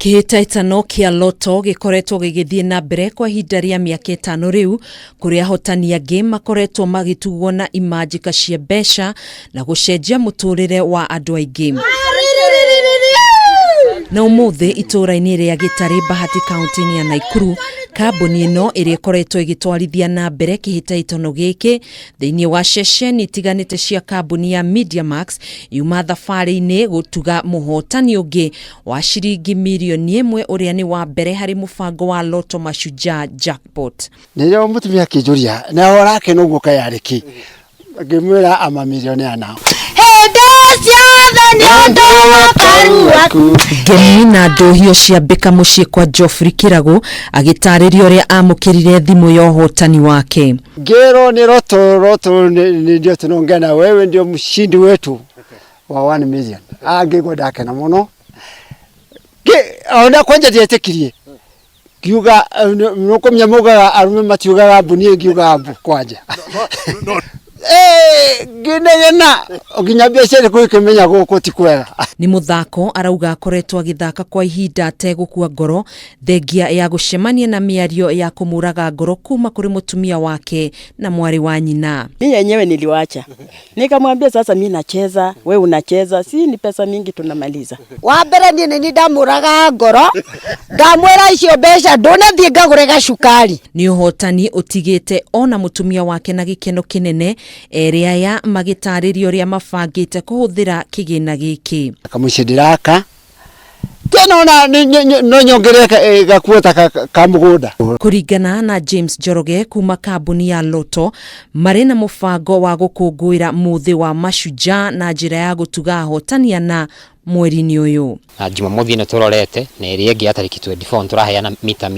Kihitahitano kia Lotto gikoretwo gigithie na mbere kwa ihinda ria miaka 5 riu, kuria ahotani angi makoretwo magitugwo na imanjika cia mbeca na gucenjia muturire wa andu aingi. Na umuthi ituura-ini ria Gitare bahati kaunti-ini ya Naikuru, kambuni ino iria ikoretwo igitwarithia na mbere kihitahitano giki thiini wa ceceni itiganite cia kambuni ya Media Max yuma thabari-ini gutuga muhotani ungi wa ciringi mirioni imwe uria ni wa mbere hari mubango wa Lotto Mashujaa Jackpot. Niyo mutumia kijuria na orake no guka yariki ngimwira ama mirioni ana Ngeni na ndohio cia mbika mucii kwa Geofrey Kinyua agitariria uria amukirire thimu ya uhotani wake. Ngero ni Lotto ni ndio tunongena, wewe ndio mshindi wetu wa 1 million. Angego dake na muno ona kwanja dietekirie kiuga nuko mnyamuga arume matiuga buni kiuga abu kwanja ginegena oginyabia cere kwikemenya goko tikwera. Ni muthako arauga akoretwo agithaka kwa ihinda ategukua ngoro thengia ya gucemania na miario ya kumuraga ngoro kuma kuri mutumia wake na mwari wa nyina. Mimi yenyewe niliwacha, nikamwambia sasa mimi nacheza, wewe unacheza, si ni pesa mingi tunamaliza. Wa mbere ni ndamuraga ngoro ndamwera icio mbeca ndone thie ngagurega cukari. Ni uhotani utigite ona mutumia wake na gikeno kinene eria ya magitaririo ria mabangite kuhuthira kigina giki. Kamushiraka tena no nyongereka gakuota kamugunda. Kuringana na James Joroge kuma kambuni ya Lotto, mari na mubango wa gukunguira muthi wa Mashujaa na njira ya gutuga ahotania na mweri-ini uyu. Na Jumamothi ino turorete na iri ingi ya tariki 24 turaheana mita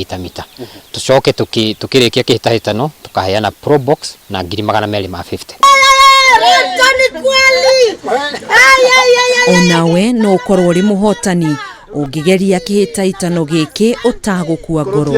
tucoke tukirikia kihitahitano tukaheana pro box na 250. Onawe no ukorwo uri muhotani ungigeria kihitahitano giki utagukua ngoro.